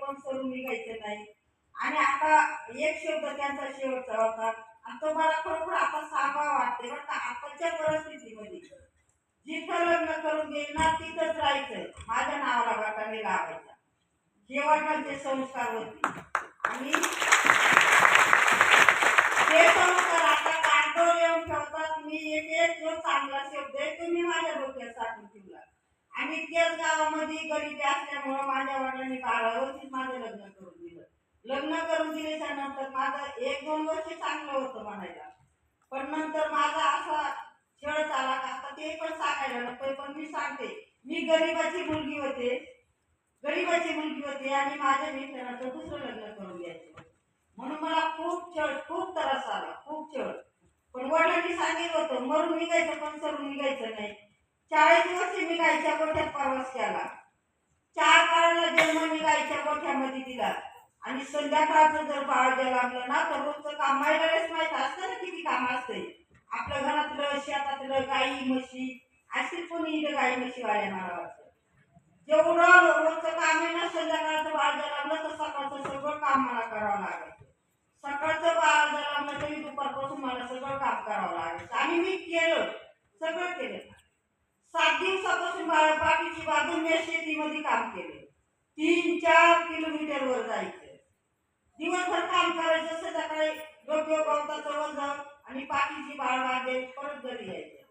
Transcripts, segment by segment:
पण सोडून निघायचं नाही. आणि आता एक शब्द त्यांचा शेवटचा होता आणि तो मला खरोखर आता सांगावा वाटते बरं का. आताच्या परिस्थितीमध्ये जिथं लग्न करून देईल ना तिथंच राहायचं, माझ्या नावाला वाटाने लावायचा, हे वडिलांचे संस्कार होते. आणि ते संस्कार आता कागदावर येऊन ठेवतात. मी एक एक जो चांगला शब्द आहे तुम्ही माझ्या डोक्यात साठवून ठेवला. आणि त्याच गावामध्ये गरिबी असल्यामुळं माझ्या वडिलांनी 12 वर्षीच माझं लग्न करून दिलं. लग्न करून दिल्याच्या नंतर माझं 1-2 वर्ष चांगलं होतं म्हणायला, पण नंतर माझा असा छळ झाला का आता ते पण सांगायला नको, पण मी सांगते. मी गरीबाची मुलगी होते आणि माझ्या मित्राचं दुसरं लग्न करून द्यायचं म्हणून मला खूप त्रास आला, खूप छळ. पण वडिलांनी सांगितलं होतं मरून निघायचं पण सरून निघायचं नाही. 40 वर्ष मी गायच्या गोठ्यात प्रवास केला. 4 काळाला जन्म मी गायच्या गोठ्यामध्ये दिला. आणि संध्याकाळचं जर बाळ जन्मलं ना तर रोजचं काम महिलालाच माहित असतं ना किती काम असते. आपल्या घरातलं शेतातलं गाई म्हशी असेल कोणी इथं गाई म्हशी वाल्या मला वाटतं. जेवढं रोजचं काम आहे ना संध्याकाळचं बाळ जन्मलं तर सकाळचं सगळं काम मला करावं लागायचं. सकाळचं बाळ जन्मलं तरी दुपारपासून मला सगळं काम करावं लागायचं आणि मी केलं, सगळं केलं. 7 दिवसापासून पाठीची बाजून मी शेतीमध्ये काम केलं. 3-4 किलोमीटर वर जायचं, दिवसभर काम करायचं, संध्याकाळी डोक्यावर गवताचं वजन आणि पाठीची बाळ बांधेल परत घरी यायचं.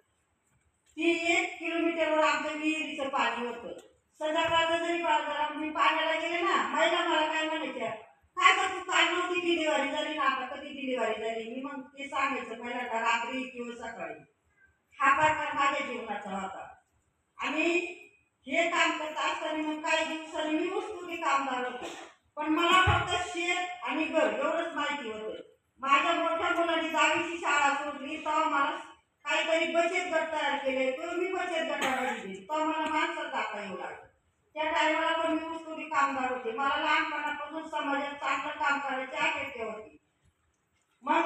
1 किलोमीटरवर आमच्या विहिरीचं पाणी होतं. संध्याकाळचं जरी बाळ जरा मी पाण्याला गेले ना महिला मला काय म्हणायच्या, काय का तू काल नव्हती डिलिव्हरी झाली ना आता कधी डिलिव्हरी झाली. मी मग ते सांगायचं पहिल्यांदा रात्री किंवा सकाळी. हा प्रकार माझ्या जीवनाचा होता. आणि हे काम करत असताना मग काही दिवसांनी मी ऊसतोडी कामदार होते. पण मला फक्त शेत आणि घर एवढंच माहिती होतं. माझ्या मोठ्या मुलांनी 10वीची शाळा सोडली तेव्हा मला काहीतरी बचत गट तयार केले, तो मी बचत गटामध्ये गेली, तेव्हा मला माणसं टाका येऊ लागलं. त्या टायमाला पण मी ऊसतोडी कामदार होते. मला लहानपणापासून समाजात चांगलं काम करायची अपेक्षा होती. मग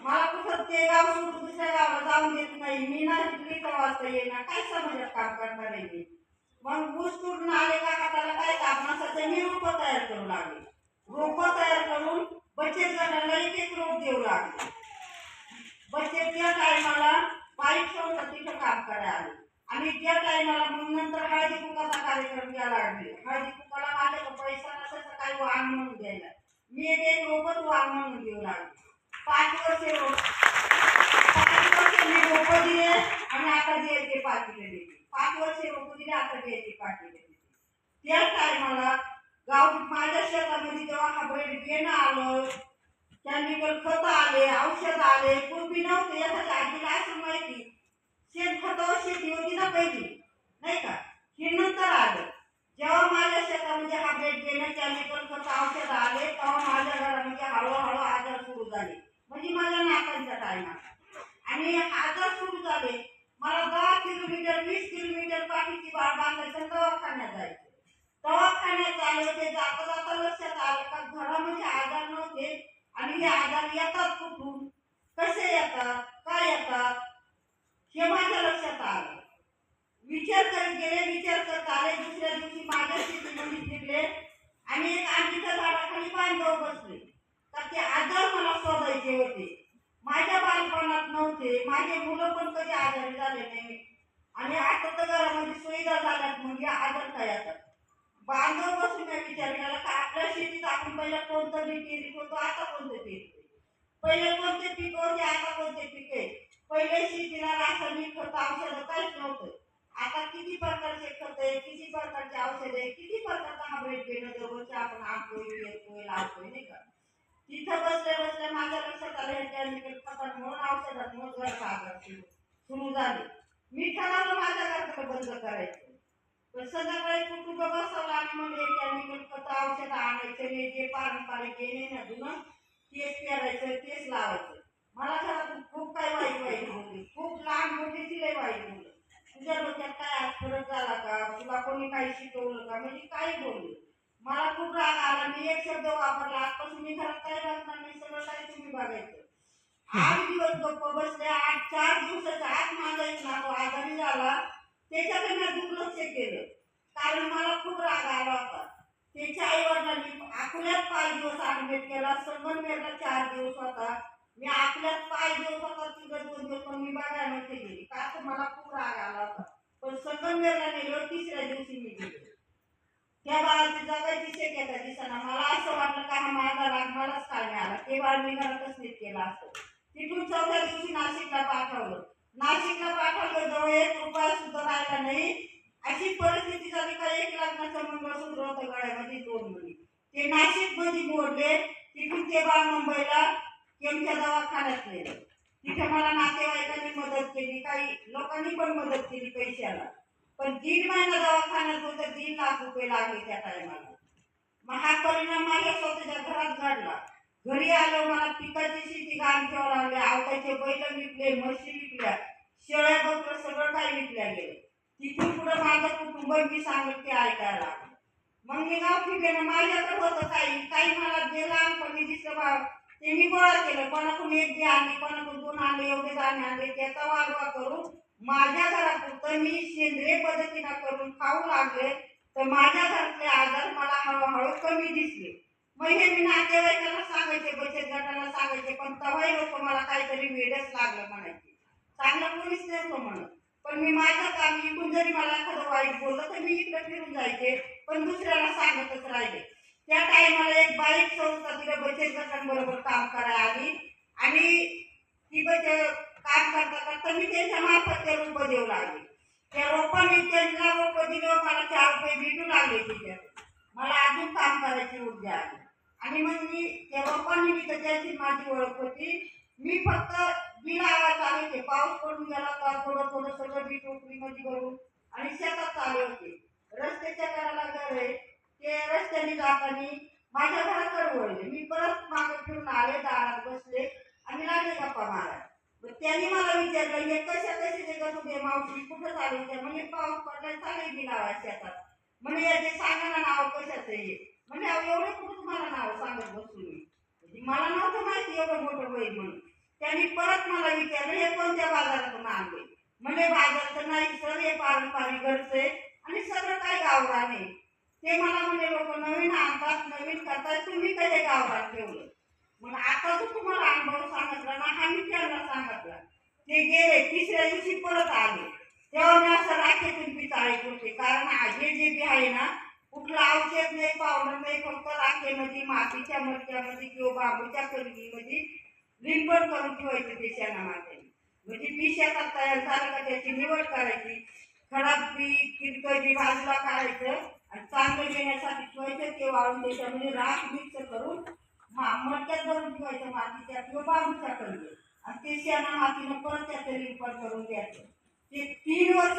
मला कुठं ते गाव सोडून दुसऱ्या गावाला जाऊन देत नाही. मी ना लिहिता वाचता येईना, काय समाजात काम करणार आहे मी. मग ऊस तोडून आले का त्याला काय कापणासाठी मी रोपं तयार करू लागले. रोपं तयार करून बचत गटाला 1-1 रोप देऊ लागले. बचतच्या टायमाला बाईक संस्था तिथं काम करायला आली. आणि त्या टायमाला मग नंतर हळदी कुंकाचा कार्यक्रम द्यायला लागले. हळदी कुंकाला माझ्याकडे पैसा नसायचा काही वाण म्हणून द्यायला. मी 1-1 रोपच वाण म्हणून देऊ लागले. 5 वर्ष मी रोपं दिले आणि आता द्यायचे पाकिटे देते. 5 वर्ष रोपं दिले आता द्यायचे पाकिटे देते. त्या टायमाला गाव माझ्या शेतामध्ये जेव्हा हायब्रिड बियाणं आलं, केमिकल खत आले, औषध आले, पूर्वी नव्हते. याच्या आजीला असं माहिती शेणखतावर शेती होती ना पहिली, नाही का, हे नंतर आलं. जेव्हा माझ्या शेतामध्ये हायब्रिड बियाणं केमिकल खत औषध आले तेव्हा माझ्या घरामध्ये हळूहळू आजार सुरू झाले. म्हणजे माझ्या नाकांच्या टायमाला आणि आजार सुरू झाले. मला 10 किलोमीटर 20 किलोमीटर पाठीची बाळ बांधायचं, दवाखान्यात जायचं. दवाखान्यात आले ते जाता जाता लक्षात आलं का घरामध्ये आजार नव्हते आणि हे आजार येतात कुठून, कसे येतात, काय येतात हे माझ्या लक्षात आलं. विचार करत आले. दुसऱ्या दिवशी माझ्या शेतीमध्ये फिरले आणि एक आंब्याच्या झाडाखाली बांधव बसले. तर ते आजार मला शोधायचे होते. माझ्या बालपणात नव्हते, माझे मुलं पण कधी आजारी झाले नाही. आणि आता तर घरामध्ये सुविधा झाल्यात म्हणजे आजार काय येतात. बांधव बसून मी विचार केला का आपल्या शेतीत आपण पहिला कोणतं पीक केली होतो, आता कोणतं पीक, पहिले कोणते पीक होते आता कोणते पीक आहे. पहिले शेतीला रासायनिक खत औषधं काहीच नव्हतं. आता किती प्रकारचे खत आहे, किती प्रकारचे औषध आहे, किती प्रकारचा हायब्रिड बियाणं दररोजचे आपण आणतोय येतोय लावतोय, नाही का. तिथं बसल्या माझ्या लक्षात आलं हे केमिकल खतांमुळे औषधांमुळे घराचा आजार सुरू झाले. मी ठरवलं माझ्या घराकडे बंद करायचं. पण संध्याकाळी कुटुंब बसवलं आणि मग हे केमिकल खत औषधं आणायचं, हे जे पारंपरिक येणे ना जुनं तेच पेरायचं तेच लावायचं. मला घरातून खूप काही वाईट बोलली, खूप लहान मोठीची लय वाईट बोलली. तुझ्या डोक्यात काय आज फरक झाला का, तुला कोणी काही शिकवलं का, म्हणजे काय बोलली. मला खूप राग आला. मी एक शब्द वापरला, आजपासून मी घरात काय बसणार नाही, सगळं काही तुम्ही बघायचं. 8 दिवस गप्प बसले. 4 दिवसाच्या आत माझा एक नातू आजारी झाला. त्याच्याकडे मी दुर्लक्ष केलं कारण मला खूप राग आला होता. त्याच्या आई आपल्यात 5 दिवस ऍडमिट केला, संगमनेरला 4 दिवस होता. मी आपल्यात 5 दिवस होता, तिथं 2 दिवस, पण मी बघायला नव्हते गेली का तर मला खूप राग आला होता. पण संगमनेरला नेलो, 3ऱ्या दिवशी मी गेले. त्या बाळाची जगायची शक्यता दिसना. मला असं वाटलं का हा माझा राग मलाच काय मिळाला, ते बाळ मी घरातच नीट केलं असतं. तिथून 4थ्या दिवशी नाशिकला पाठवलं. नाशिकला पाठवलं, जवळ 1 रुपया सुद्धा राहिला नाही. अशी परिस्थिती झाली का 1 लाखाचं मंगळसूत्र होतं गळ्यामध्ये, 2 मुली. ते नाशिक मध्ये मोडले. तिथून ते बाळ मुंबईला केमच्या दवाखान्यात नेलं. तिथे मला नातेवाईकांनी मदत केली, काही लोकांनी पण मदत केली पैशाला. पण 1.5 महिना दवाखान्यात होतं, 3 लाख रुपये लागले त्या टायमाला. मग हा परिणाम माझ्या स्वतःच्या घरात घडला. घरी आलो, मला पिकाची शेती घाण ठेवावं लागली. आवताचे बैल विकले, म्हशी विकल्या, शेळ्या बकरं सगळं काही विकल्या गेलं. तिथून पुढे माझं कुटुंब मी सांगत ते ऐकायला लागलं. मग मी गाव फिरले, माझ्याकडे होतं काही मला जे लहानपणी दिसलं बा ते मी गोळा केलं. कोणाकडून 1 बी आणली, कोणाकडून 2 आणले, एवढे दाणे आणले. त्याचा वाढवा करून माझ्या घरापुरतं मी सेंद्रिय पद्धतीनं करून खाऊ लागले. तर माझ्या घरातले आजार मला हळूहळू कमी दिसले. मग हे मी नातेवाईकांना सांगायचे, बचत गटाला सांगायचे, पण तेव्हाही लोक मला काहीतरी वेडच लागलं म्हणायचे. चांगलं कोणीच नव्हतं म्हणत. पण मी माझं काम इकडून जरी मला एखादं वाईट बोललं तर मी इकडे फिरून जायचे, पण दुसऱ्याला सांगतच राहिले. त्या टायमाला एक बाईक संस्था तिला बचत गटांबरोबर काम करायला आली आणि ती काम करता करता मी त्यांच्या मार्फत ते रोपं देऊ लागले. त्या रोपांनी त्यांना रोपं दिलं, मला 4 रुपये भेटू लागले. तिच्यात मला अजून काम करायची ऊर्जा आली. आणि मग मी त्या रोपांनी मी त्याची माझी ओळख होती. मी फक्त बी लावायला चालू, पाऊस पडून गेला तर थोडं थोडं सगळं बी टोकरीमध्ये भरून आणि शेतात चालू होते. रस्त्याच्या कडाला घर आहे, ते रस्त्याने जाताना माझ्या घराकडे वळले. मी परत मागे फिरून आले, दारात बसले आणि लागले गप्पा मारायला. त्यांनी मला विचारलं, हे कशाचे गप्पे मावशी, कुठं चालू होत्या? म्हणजे पाऊस पडलाय, चालेल बी लावायला शेतात. म्हणजे याचे सांगा ना नाव कशाचं आहे. म्हणजे एवढं कुठं तुम्हाला नाव सांगत बसू मी, मला नव्हतं माहिती एवढं मोठं होईल म्हणून. त्यांनी परत मला विचारलं, हे कोणत्या बाजारातून आणले? म्हणजे बाजाराचं नाही सर, हे पारंपरिक घरचं आहे आणि सगळं काय गावरान आहे. ते मला म्हणजे लोक नवीन आणतात, नवीन करतात, तुम्ही कसे गावरान ठेवलं? मग आता जो तुम्हाला अनुभव सांगितला ना, हा मी त्यांना सांगितला. ते गेले, 3ऱ्या दिवशी परत आले. तेव्हा मी असं राखेतून पिचाळीत होते, कारण हे जे बी आहे ना, कुठलं औषध नाही, पावडर नाही, फक्त राखेमध्ये, मातीच्या मडक्यामध्ये किंवा बांबूच्या कलगीमध्ये लिंबड करून ठेवायचे ते शेणामध्ये. म्हणजे बी शेतात तयार झालं का त्याची निवड करायची. खराब बी किरकोळ बी बाजूला काढायचं आणि चांगलं घेण्यासाठी ठेवायचं. ते वाळून त्याच्यामध्ये राख मिक्स करून मडक्यात भरून ठेवायचं, मातीच्या किंवा बांबूच्या कलगी. आणि ते शेणा मातीनं परत त्याचं लिंबड करून द्यायचं. ते 3 वर्ष